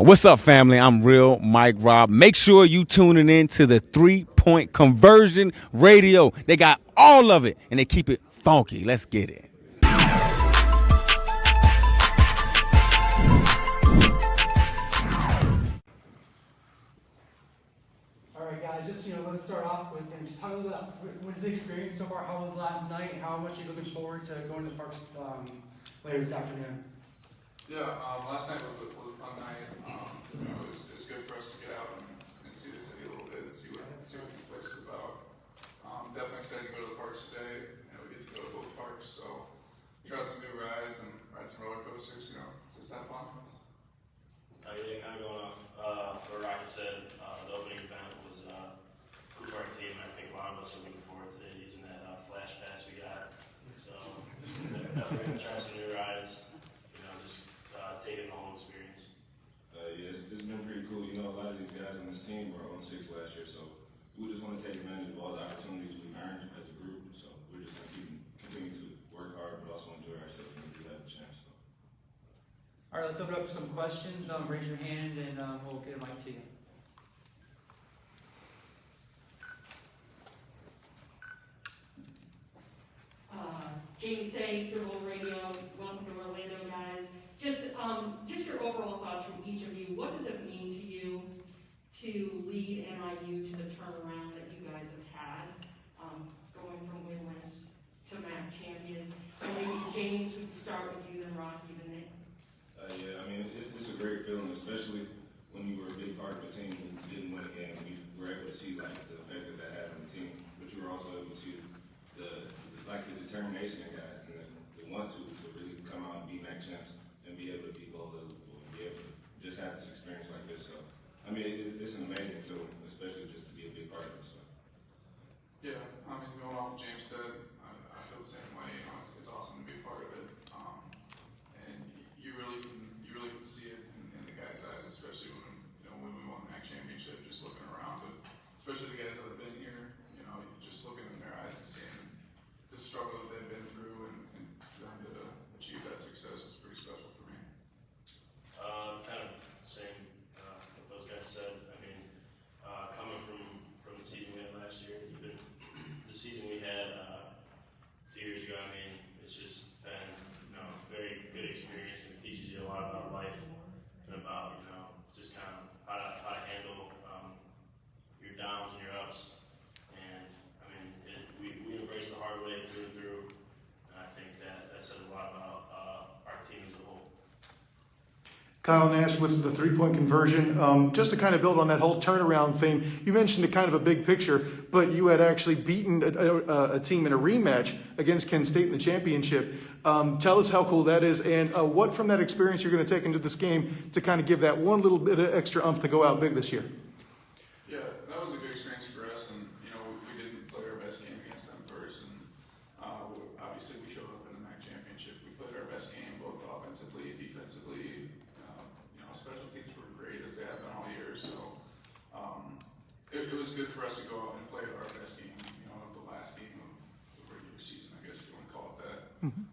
What's up, family? I'm Real Mike Rob. Make sure you tuning in to the 3-Point Conversion Radio. They got all of it, and they keep it funky. Let's get it. All right, guys. Let's start off with just how was the experience so far? How was last night? How much are you looking forward to going to the parks later this afternoon? Yeah, last night was a fun night. It was good for us to get out and see the city a little bit and see what the place is about. Definitely excited to go to the parks today, and we get to go to both parks. So try out some new rides and ride some roller coasters. Just have fun. Yeah, kind of going off what Rocky said. The opening event was cool for our team, and I think a lot of us are looking forward to using that flash pass we got. So definitely gonna try some new rides. Take it the whole experience. Yes, it's been pretty cool. A lot of these guys on this team were on 6 last year, so we just want to take advantage of all the opportunities we've earned as a group. So we're just going to continue to work hard, but also enjoy ourselves when we have a chance. So. All right, let's open up for some questions. Raise your hand, and we'll get a mic to you. Jamie Say, Turbo Radio. Welcome to Orlando, guys. Just your overall thoughts from each of you. What does it mean to you to lead NIU to the turnaround that you guys have had, going from winless to MAC champions? And maybe James, we can start with you, then Rocky, then Nick. It's a great feeling, especially when you were a big part of a team who didn't win a game. We were able to see the effect that had on the team, but you were also able to see the determination in guys and the want to really come out and be MAC champs. And be able to be bold and be able to just have this experience like this. So, it's an amazing feeling, especially just to be a big part of it. So. Yeah, going off what James said, I feel the same way. It's awesome to be a part of it, and you really can see it in the guys' eyes, especially when we won the MAC championship. Just looking around, but especially the guys that have been here, just looking in their eyes and seeing the struggle that they've been through and trying to achieve that success is pretty special. Kind of same what those guys said. Coming from the season we had last year, even the season we had 2 years ago, it's just been a very good experience, and it teaches you a lot about life and about just kind of how to handle your downs and your ups. And we embrace the hard way through and through, and I think that says a lot about our team as a whole. Kyle Nash with the 3-point conversion. Just to kind of build on that whole turnaround thing, you mentioned a kind of a big picture, but you had actually beaten a team in a rematch against Kent State in the championship. Tell us how cool that is, and what from that experience you're going to take into this game to kind of give that one little bit of extra oomph to go out big this year. Yeah, that was a good experience for us, and we didn't play our best game against them first, and obviously we showed up in the MAC championship. We played our best game both offensively and defensively. Special teams were great as they have been all year, so it was good for us to go out and play our best game, the last game of the regular season, I guess if you want to call it that. Mm-hmm.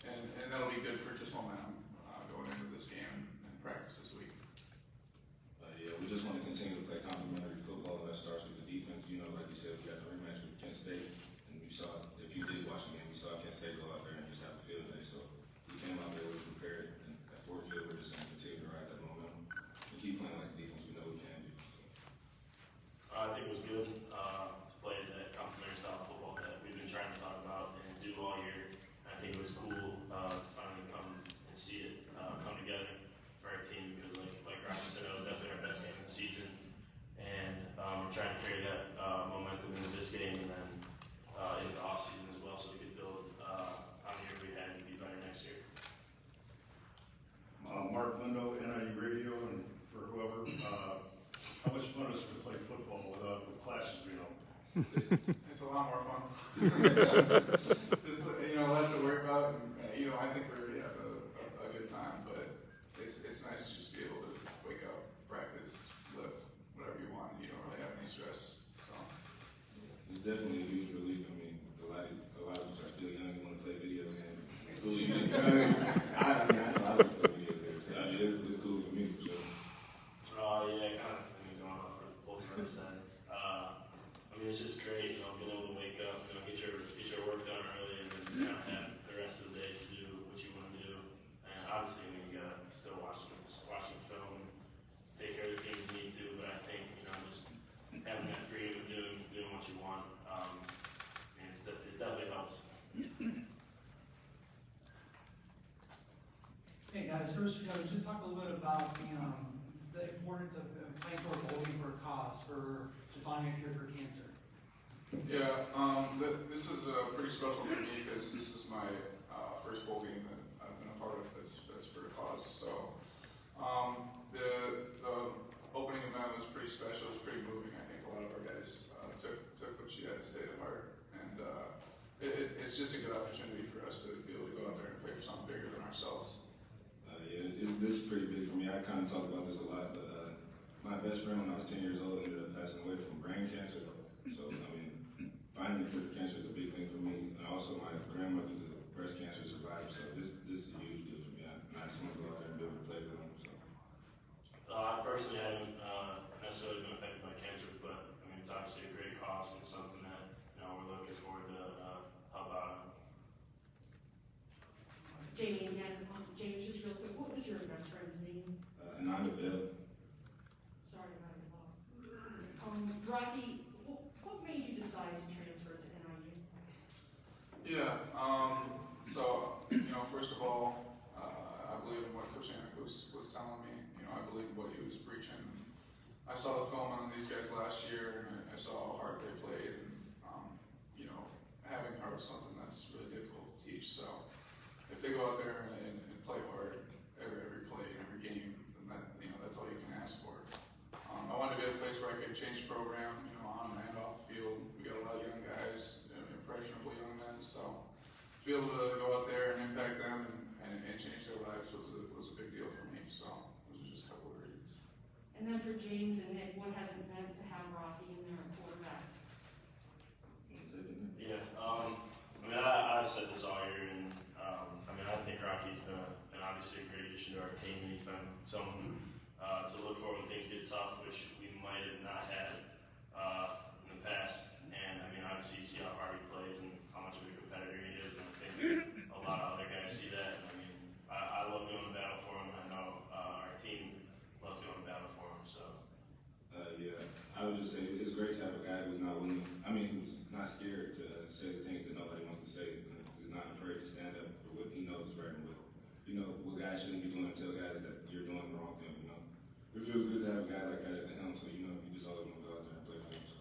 And that'll be good for just momentum going into this game and practice this week. We just want to continue to play complementary football, and that starts with the defense. Like you said, we got the rematch with Kent State, and you saw, if you did watch the game, you saw Kent State go out there and just have a field day. So we came out there, we prepared, and at Ford Field, we're just going to continue to ride that momentum and keep playing like the defense we know we can do. I think it was good to play that complementary style of football that we've been trying to talk about and do all year. I think it was cool to finally come and see it come together for our team, because like Rocky said, that was definitely our best game of the season, and we're trying to carry that momentum into this game and then into the off season as well, so we could build on the year we had and be better next year. Mark Lindo, NIU Radio, and for whoever, how much fun is it to play football with classes we know? It's a lot more fun. Just less to worry about. And, I think we already have a good time, but it's nice to just be able to wake up, practice, lift, whatever you want. You don't really have any stress. So It's definitely a huge relief. A lot of us are still young and want to play video games. It's cool. I know I don't play video games. It's cool for me for sure. for defining a cure for cancer? Yeah, this is pretty special for me because this is my first bowl game that I've been a part of that's for a cause. So the opening event was pretty special. It was pretty moving. I think a lot of our guys took what she had to say to heart, and it's just a good opportunity for us to be able to go out there and play for something bigger than ourselves. This is pretty big for me. I kind of talk about this a lot, but my best friend when I was 10 years old ended up passing away from brain cancer. So, I mean, finding a cure for cancer is a big thing for me. And also, my grandmother's a breast cancer survivor, so this is a huge deal for me. I just want to go out there and be able to play with them. So. I personally haven't necessarily been affected by cancer, but I mean, it's obviously a great cause and something that we're looking forward to help out. Jamie, again, James, just real quick, what was your best friend's name? Ananda Bell. Sorry about your loss. Rocky, what made you decide to transfer to NIU? Yeah. So first of all, I believe in what Coach Anick was telling me. I believe what he was preaching. I saw the film on these guys last year, and I saw how hard they played. And having heart is something that's really difficult to teach. So if they go out there and play hard every play and every game, then that's all you can ask for. I wanted to be at a place where I could change the program, on and off the field. We got a lot of young guys, impressionable young men. So to be able to go out there and impact them and change their lives was a big deal for me. So those are just a couple of reasons. And then for James and Nick, what has it meant to have Rocky in there at quarterback? Yeah, I've said this all year, and I think Rocky's been obviously a great addition to our team, and he's been someone to look for when things get tough, which we might have not had in the past. And obviously you see how hard he plays and how much of a competitor he is, and I think a lot of other guys see that. And I love going to battle for him, and I know our team loves going to battle for him. So. Yeah, I would just say it's great to have a guy who's not willing. Who's not scared to say the things that nobody wants to say. Who's not afraid to stand up for what he knows is right and what guys shouldn't be doing. Tell guys that you're doing the wrong thing. It feels good to have a guy like that at the helm. So you just always want to go out there and play for him. So.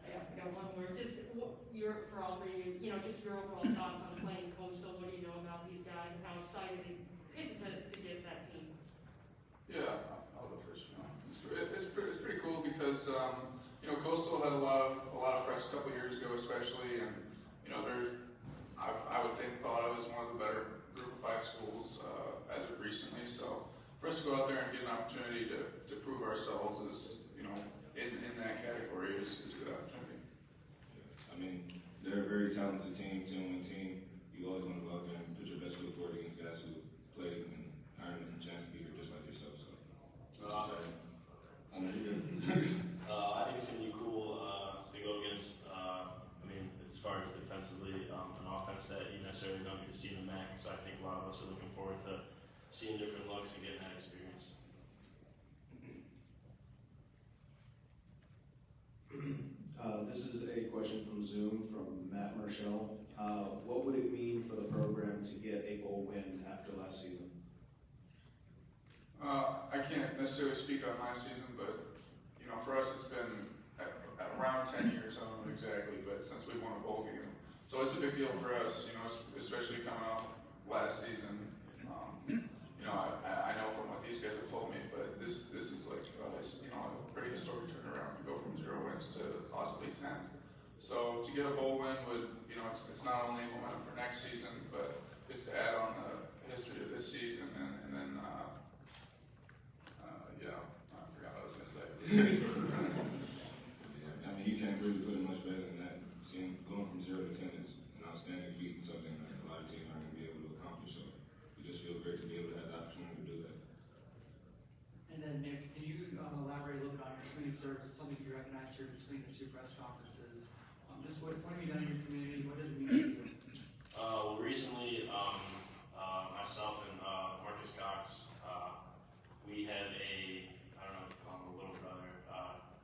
Yeah, I got one more. Just for all three, just your overall thoughts on playing Coastal. What do you know about these guys and how excited it is to get that team? Yeah, I'll go first. It's pretty cool because Coastal had a lot of press a couple years ago, especially, and I would think thought it was one of the better Group of 5 schools as of recently. So for us to go out there and get an opportunity to prove ourselves as in that category is a good opportunity. They're a very talented team, 10-win team. You always want to go out there and put your best foot forward against guys who played and earned a chance to be here just like yourself. So it's exciting. I think it's going to be cool to go against, as far as defensively, an offense that you necessarily don't get to see in the MAC. So I think a lot of us are looking forward to seeing different looks and getting that experience. This is a question from Zoom from Matt Marshall. What would it mean for the program to get a bowl win after last season? I can't necessarily speak on last season, but for us it's been at around 10 years. I don't know exactly, but since we won a bowl game, so it's a big deal for us. Especially coming off last season. I know from what these guys have told me, but this is like a pretty historic turnaround to go from 0 wins to possibly 10. So to get a bowl win would it's not only momentum for next season, but it's to add on the history of this season and then I forgot what I was going to say. You can't really put it much better than that. Going from 0 to 10 is an outstanding feat and something that a lot of teams aren't going to be able to accomplish. So we just feel great to be able to have the opportunity to do that. And then Nick, can you elaborate a little bit on your community service? It's something you recognize here between the 2 press conferences. Just what have you done in your community? What does it mean to you? Well, recently, myself and Marcus Cox, we had I don't know if you call him a little brother.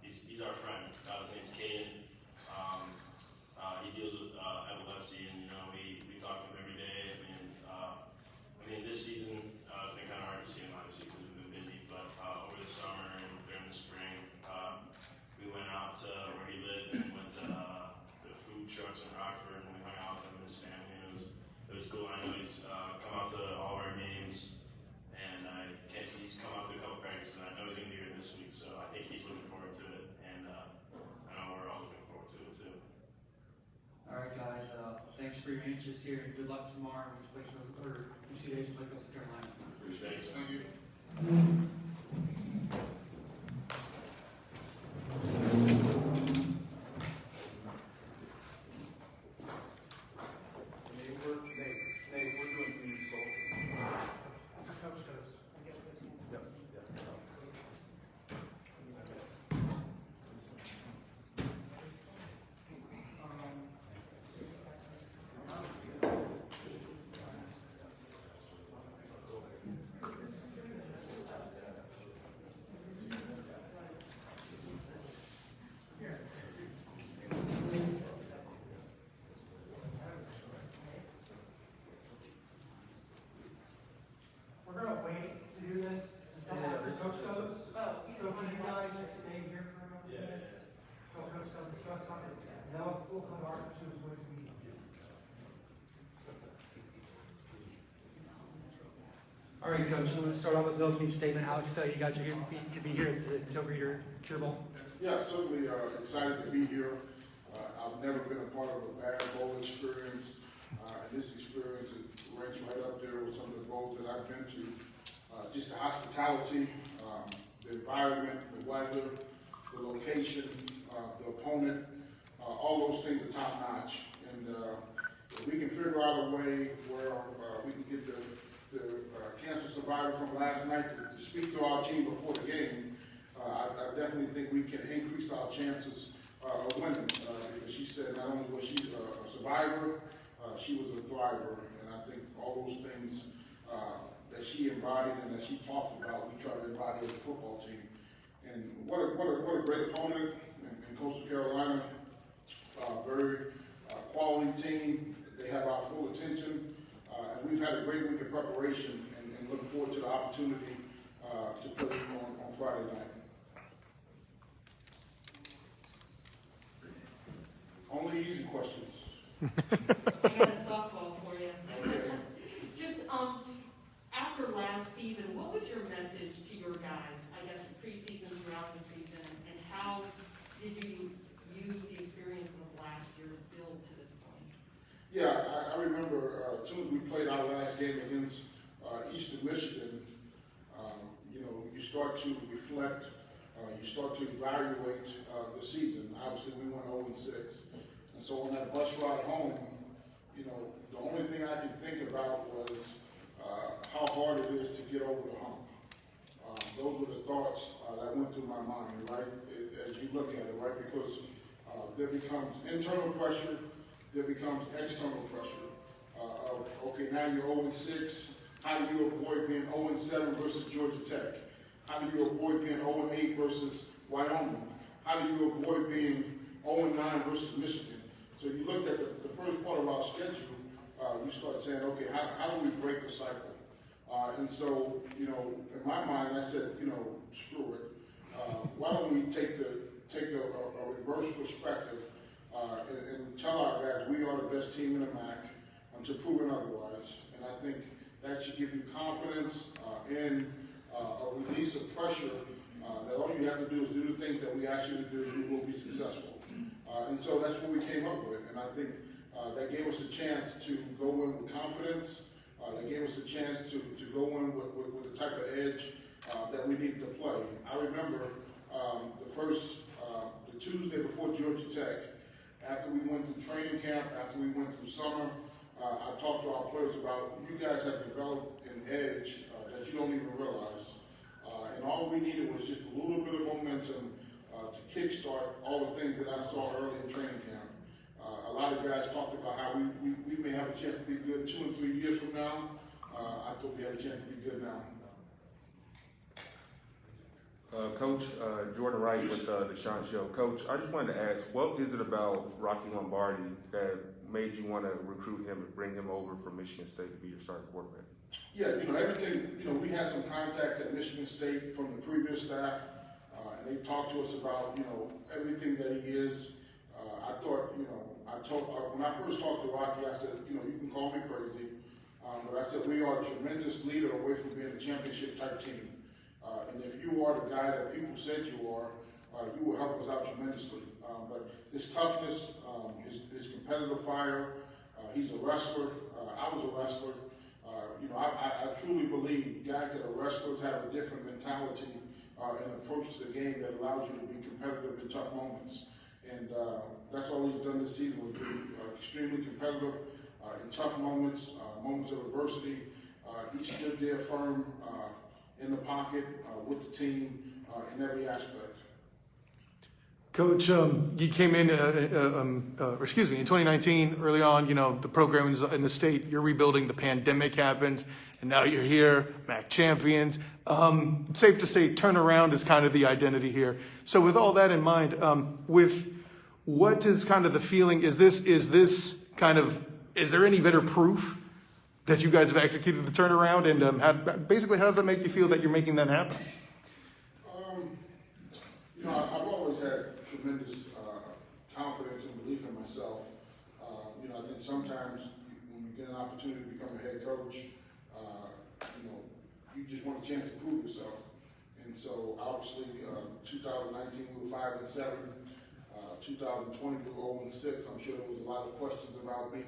He's our friend. His name's Caden. He deals with epilepsy, and we talk to him every day. This season it's been kind of hard to see him, obviously, because we've been busy. But over the summer and during the spring, All right, guys. Thanks for your answers here. Good luck tomorrow. In 2 days, we play Coastal Carolina. Appreciate it. Thank you. Nate, we're doing community soul. Coach goes. Yep. We're gonna wait to do this until after coach goes. Oh, So can you guys just stay here for a couple minutes? So coach goes, discuss on it, and then we'll come back to what we. All right, coach, I'm gonna start off with the opening statement. How excited you guys are here to be here to over your Cure Bowl? Yeah, certainly excited to be here. I've never been a part of a bad bowl experience, and this experience ranks right up there with some of the bowls that I've been to. Just the hospitality, the environment, the weather, the location, the opponent, all those things are top notch. And if we can figure out a way where we can get the cancer survivor from last night to speak to our team before the game, I definitely think we can increase our chances of winning. Because she said not only was she a survivor, she was a thriver. And I think all those things that she embodied and that she talked about, we try to embody as a football team. And what a great opponent in Coastal Carolina. Very quality team. They have our full attention. And we've had a great week of preparation and look forward to the opportunity to play them on Friday night. Only easy questions. I got a softball for you. Okay. Just, after last season, what was your message to your guys, I guess, preseason, throughout the season, and how did you use the experience of last year to build to this point? Yeah, I remember as soon as we played our last game against Eastern Michigan, you start to reflect, you start to evaluate the season. Obviously, we went 0-6. And so on that bus ride home, the only thing I could think about was how hard it is to get over the hump. Those were the thoughts that went through my mind, right, as you look at it, right, because there becomes internal pressure, there becomes external pressure of, okay, now you're 0-6, how do you avoid being 0-7 versus Georgia Tech? How do you avoid being 0-8 versus Wyoming? How do you avoid being 0-9 versus Michigan? So you look at the first part of our schedule, you start saying, okay, how do we break the cycle? And so, in my mind, I said, screw it. Why don't we take a reverse perspective and tell our guys we are the best team in the MAC until proven otherwise. And I think that should give you confidence and a release of pressure that all you have to do is do the things that we ask you to do, you will be successful. And so that's what we came up with. And I think that gave us a chance to go in with confidence. That gave us a chance to go in with the type of edge that we needed to play. I remember the Tuesday before Georgia Tech, after we went through training camp, after we went through summer, I talked to our players about, you guys have developed an edge that you don't even realize. And all we needed was just a little bit of momentum to kickstart all the things that I saw early in training camp. A lot of guys talked about how we may have a chance to be good 2 and 3 years from now. I thought we had a chance to be good now. Coach, Jordan Wright with the Sean Show. Coach, I just wanted to ask, what is it about Rocky Lombardi that made you want to recruit him and bring him over from Michigan State to be your starting quarterback? Yeah, everything, we had some contacts at Michigan State from the previous staff, and they talked to us about, everything that he is. I thought, when I first talked to Rocky, I said, you can call me crazy, but I said, we are a tremendous leader away from being a championship type team. And if you are the guy that people said you are, you will help us out tremendously. But his toughness, his competitive fire, he's a wrestler. I was a wrestler. I truly believe guys that are wrestlers have a different mentality and approach to the game that allows you to be competitive in tough moments. And that's all he's done this season, was be extremely competitive in tough moments, moments of adversity. He stood there firm in the pocket with the team in every aspect. Coach, you came in, in 2019, early on, the program is in the state, you're rebuilding, the pandemic happened, and now you're here, MAC champions. Safe to say turnaround is kind of the identity here. So with all that in mind, what is kind of the feeling? Is there any better proof that you guys have executed the turnaround? And how does that make you feel that you're making that happen? I've always had tremendous confidence and belief in myself. I think sometimes when you get an opportunity to become a head coach, you just want a chance to prove yourself. And so obviously, 2019 we were 5-7. 2020 we were 0-6. I'm sure there was a lot of questions about me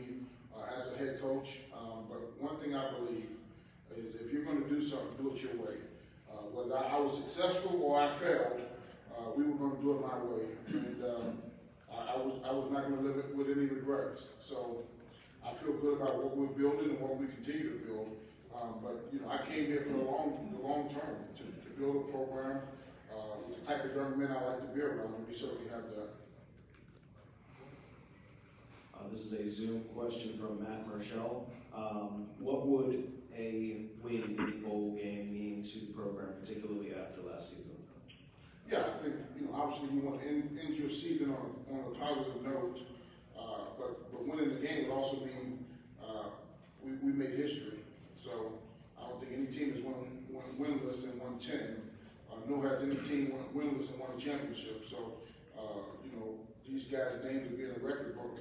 as a head coach. But one thing I believe is if you're going to do something, do it your way. Whether I was successful or I failed, we were going to do it my way, and I was not going to live it with any regrets. So I feel good about what we're building and what we continue to build. But I came here for the long term to build a program with the type of young men I like to be around, and we certainly have that. This is a Zoom question from Matt Marshall. What would a win in the bowl game mean to the program, particularly after last season? Yeah, I think obviously you want to end your season on a positive note, but winning the game would also mean we made history. So I don't think any team has won winless and won 10. Nor has any team won winless and won a championship. So these guys' names will be in the record book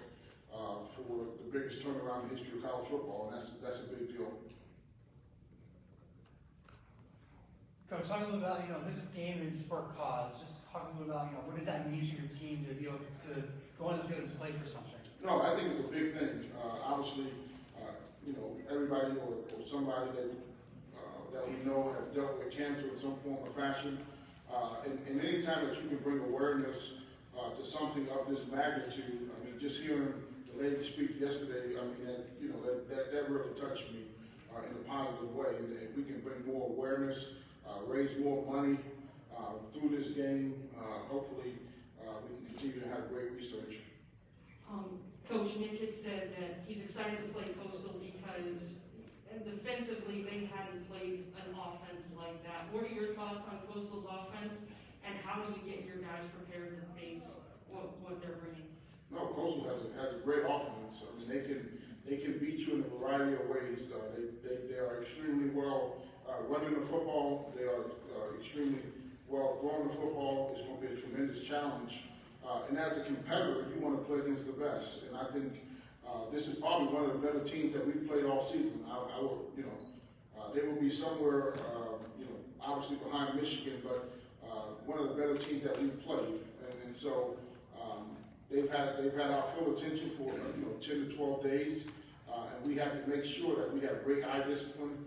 for the biggest turnaround in the history of college football, and that's a big deal. Coach, talk a little about, this game is for a cause. Just talk a little about, what does that mean to your team to be able to go on the field and play for something? No, I think it's a big thing. Obviously, everybody or somebody that we know have dealt with cancer in some form or fashion. And any time that you can bring awareness to something of this magnitude, just hearing the lady speak yesterday, that really touched me in a positive way. And we can bring more awareness, raise more money through this game. Hopefully, we can continue to have great research. Coach Nick had said that he's excited to play Coastal because defensively they hadn't played an offense like that. What are your thoughts on Coastal's offense, and how do you get your guys prepared to face what they're bringing? No, Coastal has a great offense. They can beat you in a variety of ways. They are extremely well running the football. They are extremely well throwing the football. It's going to be a tremendous challenge. And as a competitor, you want to play against the best. And I think this is probably one of the better teams that we've played all season. They will be somewhere, obviously behind Michigan, but one of the better teams that we've played. And so they've had our full attention for 10 to 12 days, and we have to make sure that we have great eye discipline,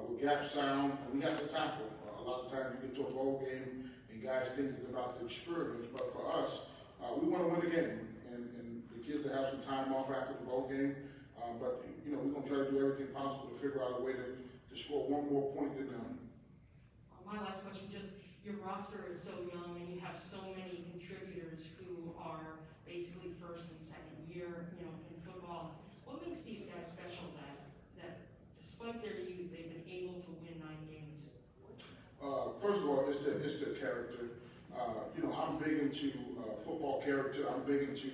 we're gap sound, and we have to tackle. A lot of times you get to a bowl game and guys think it's about the experience, but for us, we want to win the game, and the kids will have some time off after the bowl game, but we're going to try to do everything possible to figure out a way to score one more point than them. My last question, just your roster is so young and you have so many contributors who are basically first and second year, in football. What makes these guys special that despite their youth, they've been able to win 9 games? First of all, it's their character. I'm big into football character. I'm big into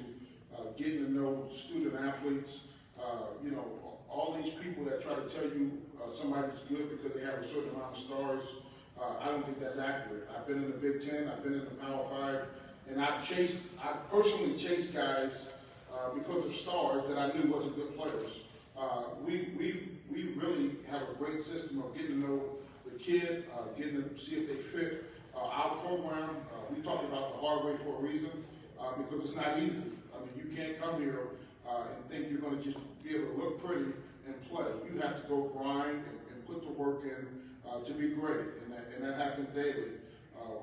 getting to know student athletes. All these people that try to tell you somebody's good because they have a certain amount of stars, I don't think that's accurate. I've been in the Big Ten, I've been in the Power 5, and I personally chased guys because of stars that I knew wasn't good players. We really have a great system of getting to know the kid, getting to see if they fit our program, we talk about the hard way for a reason, because it's not easy. I mean, you can't come here and think you're going to just be able to look pretty and play. You have to go grind and put the work in to be great, and that happens daily.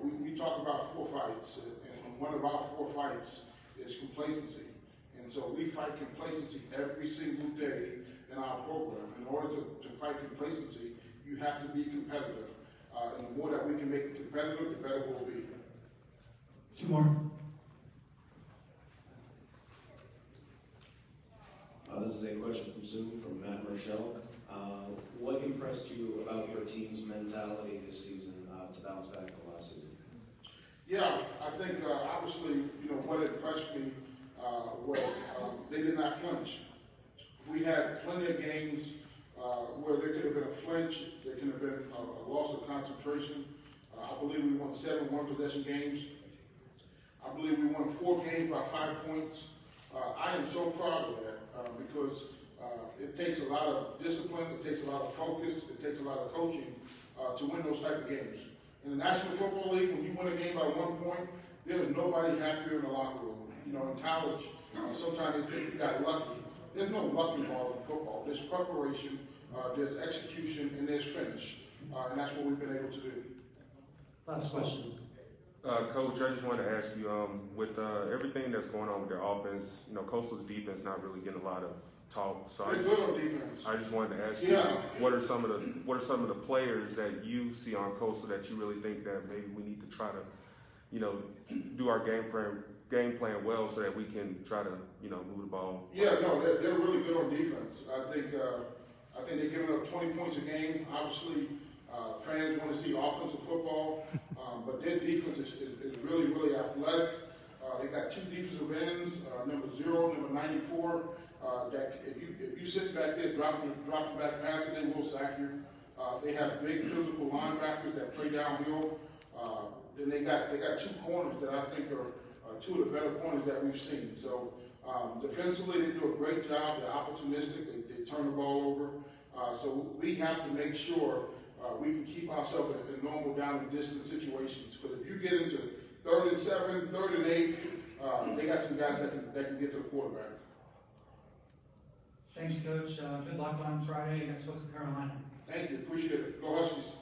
We talk about 4 fights, and one of our 4 fights is complacency. And so we fight complacency every single day in our program. In order to fight complacency, you have to be competitive. And the more that we can make it competitive, the better we'll be. 2 more. This is a question from Zoom from Matt Marshall. What impressed you about your team's mentality this season to bounce back from last season? Yeah, I think obviously, what impressed me was they did not flinch. We had plenty of games where there could have been a flinch, there could have been a loss of concentration. I believe we won 7 one-possession games. I believe we won 4 games by 5 points. I am so proud of that because it takes a lot of discipline, it takes a lot of focus, it takes a lot of coaching to win those type of games. In the National Football League, when you win a game by 1 point, there is nobody happier in the locker room. In college, sometimes they think you got lucky. There's no luck involved in football. There's preparation, there's execution, and there's finish. And that's what we've been able to do. Last question. Coach, I just wanted to ask you, with everything that's going on with their offense, Coastal's defense not really getting a lot of talk. So They're good on defense. I just wanted to ask you, what are some of the players that you see on Coastal that you really think that maybe we need to try to, do our game plan well so that we can try to, move the ball? Yeah, no, they're really good on defense. I think they're giving up 20 points a game. Obviously, fans want to see offensive football, but their defense is really, really athletic. They got 2 defensive ends, number 0, number 94. That if you sit back there dropping back passes, they will sack you. They have big physical linebackers that play downhill. Then they got 2 corners that I think are 2 of the better corners that we've seen. So defensively, they do a great job. They're opportunistic. They turn the ball over. So we have to make sure we can keep ourselves in normal down and distance situations. Because if you get into 3rd and 7, 3rd and 8, they got some guys that can get to the quarterback. Thanks, Coach. Good luck on Friday against West Carolina. Thank you. Appreciate it. Go Huskies.